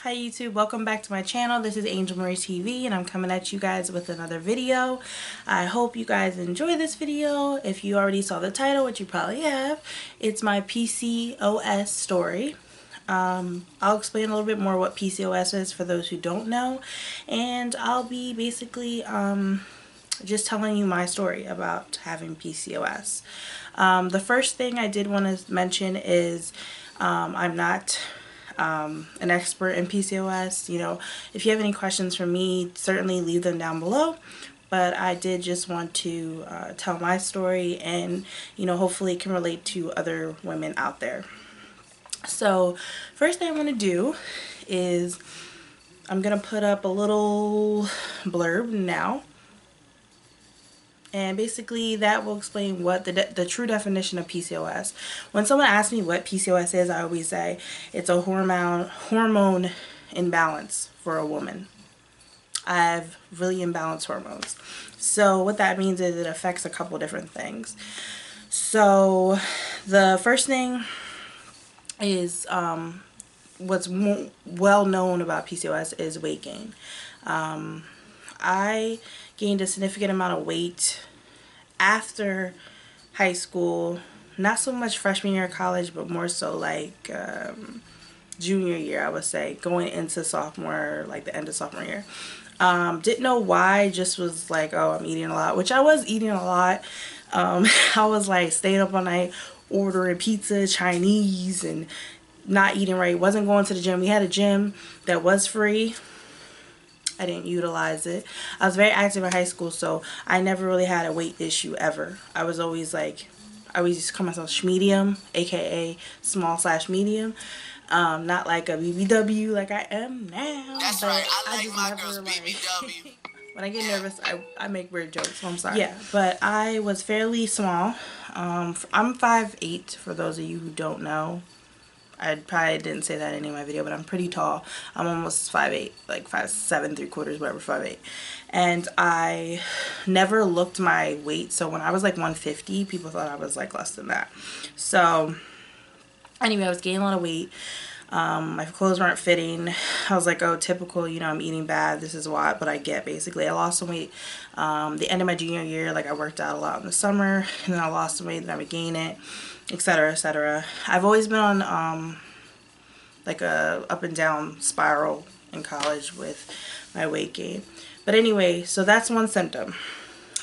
Hi YouTube, welcome back to my channel. This is Angel Marie TV and I'm coming at you guys with another video. I hope you guys enjoy this video. If you already saw the title, which you probably have, it's my PCOS story. I'll explain a little bit more what PCOS is for those who don't know, and I'll be basically just telling you my story about having PCOS. The first thing I did want to mention is I'm not an expert in PCOS. You know, if you have any questions for me, certainly leave them down below. But I did just want to tell my story, and you know, hopefully it can relate to other women out there. So first thing I'm going to do is I'm going to put up a little blurb now. And basically that will explain what the true definition of PCOS. When someone asks me what PCOS is, I always say it's a hormone imbalance for a woman. I have really imbalanced hormones. So what that means is it affects a couple different things. So the first thing is what's well known about PCOS is weight gain. I gained a significant amount of weight after high school, not so much freshman year of college, but more so like junior year, I would say, going into sophomore, like the end of sophomore year. Didn't know why, just was like, oh, I'm eating a lot, which I was eating a lot. I was like staying up all night ordering pizza, Chinese, and not eating right. Wasn't going to the gym. We had a gym that was free. I didn't utilize it. I was very active in high school, so I never really had a weight issue ever. I was always like, I always used to call myself medium, aka small/medium. Not like a BBW like I am now. That's but right. I just like my never, girls BBW. When I get nervous, I make weird jokes, so I'm sorry. Yeah, but I was fairly small. I'm 5'8", for those of you who don't know. I probably didn't say that in any of my video, but I'm pretty tall. I'm almost 5'8", like 5'7", 3/4, whatever, 5'8". And I never looked my weight, so when I was like 150, people thought I was like less than that. So anyway, I was gaining a lot of weight. My clothes weren't fitting. I was like, oh, typical, you know, I'm eating bad. This is what I get, basically. I lost some weight the end of my junior year. Like, I worked out a lot in the summer, and then I lost some weight, then I would gain it, etc., etc. I've always been on like a up and down spiral in college with my weight gain. But anyway, so that's one symptom.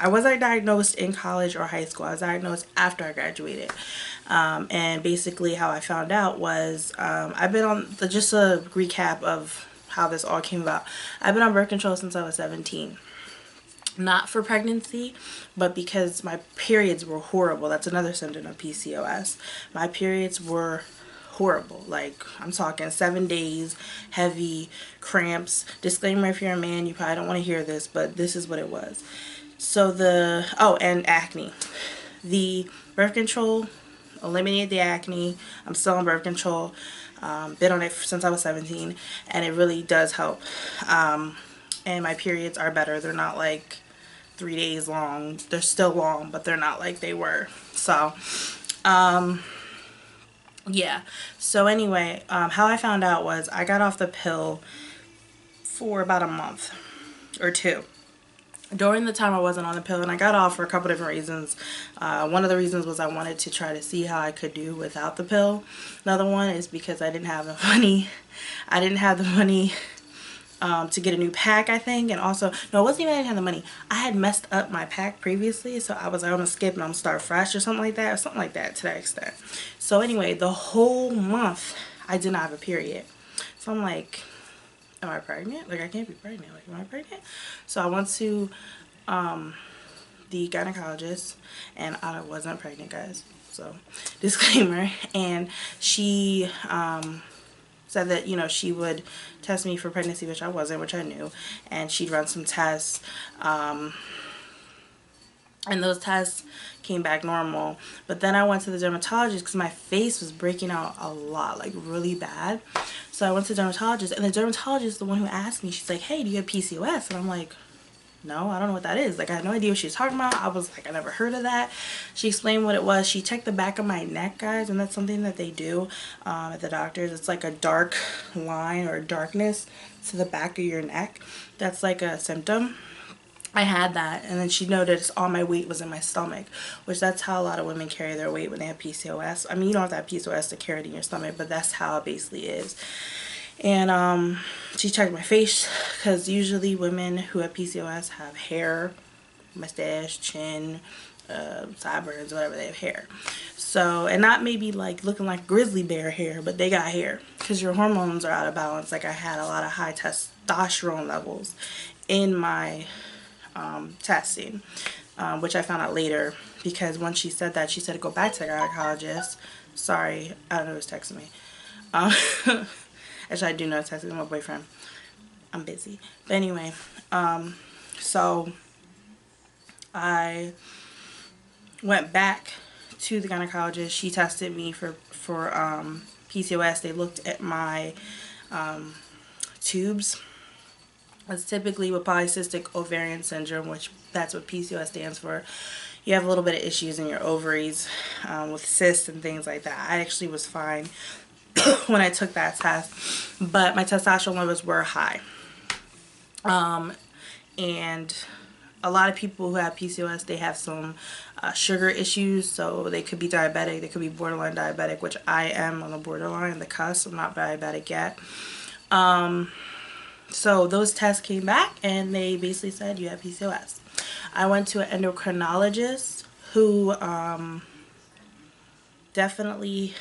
I wasn't diagnosed in college or high school. I was diagnosed after I graduated. And basically how I found out was I've been on, just a recap of how this all came about. I've been on birth control since I was 17. Not for pregnancy, but because my periods were horrible. That's another symptom of PCOS. My periods were horrible. Like, I'm talking 7 days, heavy, cramps. Disclaimer, if you're a man, you probably don't want to hear this, but this is what it was. So and acne. The birth control eliminated the acne. I'm still on birth control. Been on it since I was 17, and it really does help. And my periods are better. They're not like 3 days long. They're still long, but they're not like they were. So yeah. So anyway, how I found out was I got off the pill for about a month or two. During the time I wasn't on the pill, and I got off for a couple different reasons. One of the reasons was I wanted to try to see how I could do without the pill. Another one is because I didn't have the money. I didn't have the money to get a new pack, I think. And also, no, it wasn't even I didn't have the money. I had messed up my pack previously, so I was like, I'm gonna skip and I'm gonna start fresh or something like that, to that extent. So anyway, the whole month I did not have a period. So I'm like, am I pregnant? Like, I can't be pregnant. Like, am I pregnant? So I went to the gynecologist, and I wasn't pregnant, guys. So, disclaimer. And she said that, you know, she would test me for pregnancy, which I wasn't, which I knew. And she'd run some tests. And those tests came back normal. But then I went to the dermatologist because my face was breaking out a lot, like really bad. So I went to the dermatologist, and the dermatologist is the one who asked me. She's like, hey, do you have PCOS? And I'm like, no, I don't know what that is. Like, I had no idea what she was talking about. I was like, I never heard of that. She explained what it was. She checked the back of my neck, guys, and that's something that they do at the doctors. It's like a dark line or darkness to the back of your neck. That's like a symptom. I had that, and then she noticed all my weight was in my stomach, which that's how a lot of women carry their weight when they have PCOS. I mean, you don't have to have PCOS to carry it in your stomach, but that's how it basically is. And she checked my face, because usually women who have PCOS have hair, mustache, chin, sideburns, whatever, they have hair. So, and not maybe like looking like grizzly bear hair, but they got hair, because your hormones are out of balance. Like, I had a lot of high testosterone levels in my testing, which I found out later, because once she said that, she said to go back to the gynecologist. Sorry, I don't know who's texting me. Actually, I do know it's texting my boyfriend. I'm busy. But anyway, so I went back to the gynecologist. She tested me for PCOS. They looked at my tubes. It's typically with polycystic ovarian syndrome, which that's what PCOS stands for. You have a little bit of issues in your ovaries with cysts and things like that. I actually was fine when I took that test, but my testosterone levels were high. And a lot of people who have PCOS, they have some sugar issues, so they could be diabetic, they could be borderline diabetic, which I am on the borderline, the cusp. I'm not diabetic yet. So those tests came back, and they basically said you have PCOS. I went to an endocrinologist who definitely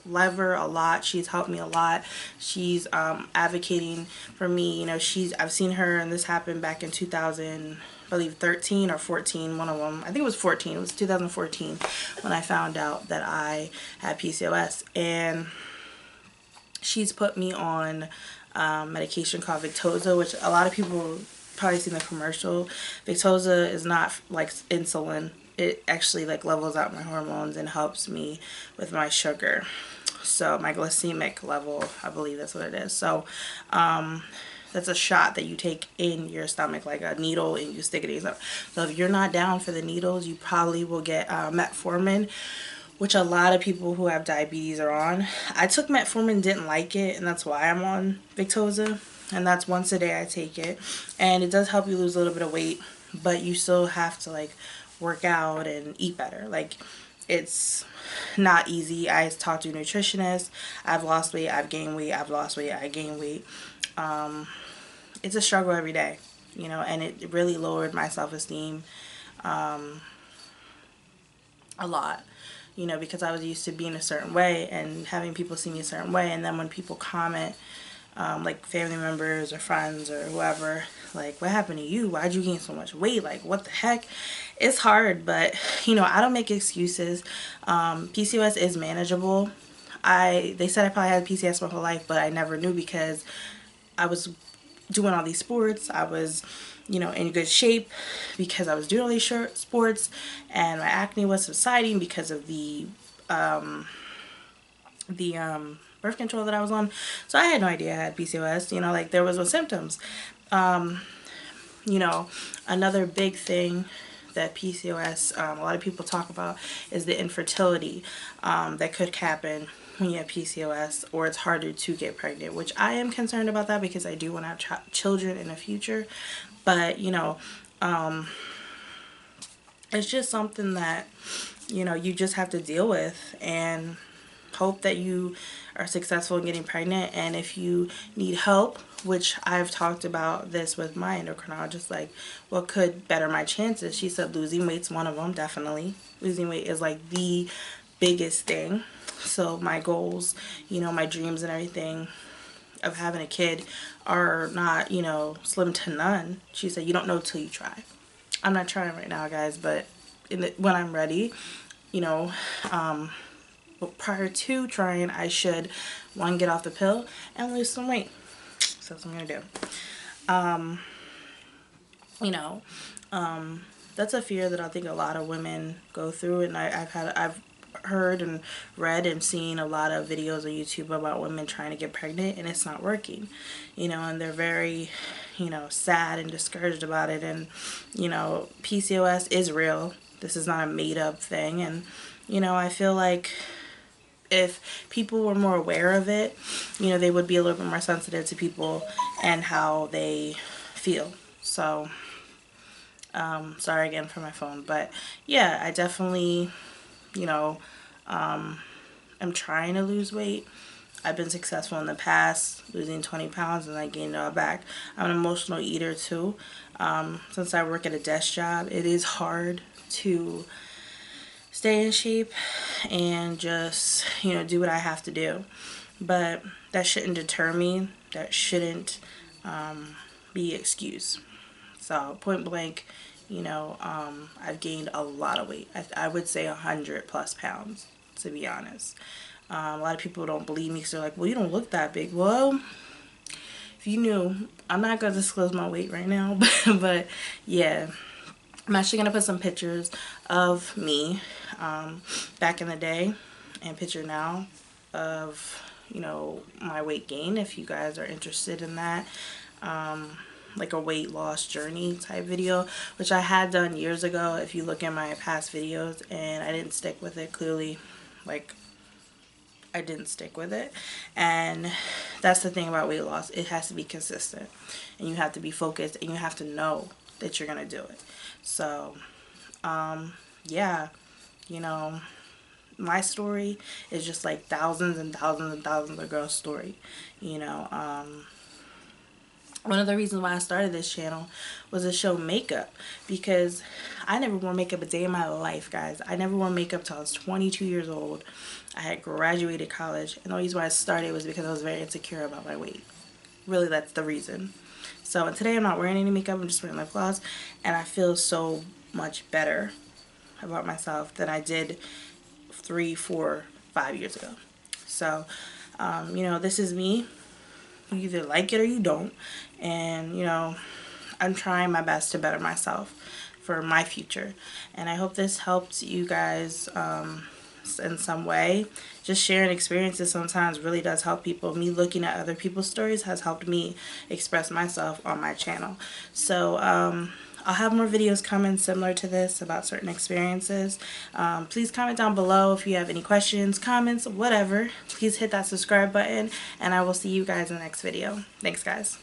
love her a lot. She's helped me a lot. She's advocating for me. You know, I've seen her, and this happened back in 2000, I believe 13 or 14, one of them. I think it was 14. It was 2014 when I found out that I had PCOS, and she's put me on medication called Victoza, which a lot of people probably seen the commercial. Victoza is not like insulin. It actually like levels out my hormones and helps me with my sugar. So my glycemic level, I believe that's what it is. So that's a shot that you take in your stomach, like a needle, and you stick it in yourself. So if you're not down for the needles, you probably will get metformin, which a lot of people who have diabetes are on. I took metformin, didn't like it, and that's why I'm on Victoza. And that's once a day I take it. And it does help you lose a little bit of weight, but you still have to like work out and eat better. Like, it's not easy. I talked to a nutritionist. I've lost weight, I've gained weight, I've lost weight, I gained weight. It's a struggle every day, you know, and it really lowered my self-esteem a lot. You know, because I was used to being a certain way and having people see me a certain way, and then when people comment, like family members or friends or whoever, like, what happened to you? Why'd you gain so much weight? Like, what the heck? It's hard, but, you know, I don't make excuses. PCOS is manageable. They said I probably had PCOS my whole life, but I never knew, because I was doing all these sports. I was, you know, in good shape because I was doing all these sports, and my acne was subsiding because of the birth control that I was on. So I had no idea I had PCOS. You know, like, there was no symptoms. You know, another big thing that PCOS, a lot of people talk about, is the infertility that could happen when you have PCOS, or it's harder to get pregnant, which I am concerned about that, because I do want to have children in the future. But, you know, it's just something that, you know, you just have to deal with and hope that you are successful in getting pregnant. And if you need help, which I've talked about this with my endocrinologist, like, what could better my chances? She said losing weight's one of them, definitely. Losing weight is like the biggest thing. So my goals, you know, my dreams and everything of having a kid are not, you know, slim to none. She said, you don't know till you try. I'm not trying right now, guys, but when I'm ready, you know, but prior to trying, I should, one, get off the pill and lose some weight. So that's what I'm gonna do. You know, that's a fear that I think a lot of women go through, and I've heard and read and seen a lot of videos on YouTube about women trying to get pregnant and it's not working, you know, and they're very, you know, sad and discouraged about it. And, you know, PCOS is real. This is not a made up thing. And, you know, I feel like if people were more aware of it, you know, they would be a little bit more sensitive to people and how they feel. So, sorry again for my phone, but yeah, I definitely, you know, am trying to lose weight. I've been successful in the past, losing 20 pounds, and I gained it all back. I'm an emotional eater too. Since I work at a desk job, it is hard to stay in shape and just, you know, do what I have to do. But that shouldn't deter me. That shouldn't be excuse. So point blank, you know, I've gained a lot of weight. I would say 100+ pounds, to be honest. A lot of people don't believe me because they're like, well, you don't look that big. Well, if you knew, I'm not going to disclose my weight right now, but yeah. I'm actually going to put some pictures of me back in the day and picture now of, you know, my weight gain if you guys are interested in that. Like a weight loss journey type video, which I had done years ago if you look at my past videos, and I didn't stick with it. Clearly, like, I didn't stick with it. And that's the thing about weight loss. It has to be consistent, and you have to be focused, and you have to know that you're gonna do it. So yeah, you know, my story is just like thousands and thousands and thousands of girls' story, you know. One of the reasons why I started this channel was to show makeup, because I never wore makeup a day in my life, guys. I never wore makeup till I was 22 years old. I had graduated college, and the reason why I started was because I was very insecure about my weight. Really, that's the reason. So today I'm not wearing any makeup, I'm just wearing lip gloss, and I feel so much better about myself than I did 3, 4, 5 years ago. So, you know, this is me. You either like it or you don't. And, you know, I'm trying my best to better myself for my future. And I hope this helped you guys in some way. Just sharing experiences sometimes really does help people. Me looking at other people's stories has helped me express myself on my channel. So, I'll have more videos coming similar to this about certain experiences. Please comment down below if you have any questions, comments, whatever. Please hit that subscribe button, and I will see you guys in the next video. Thanks, guys.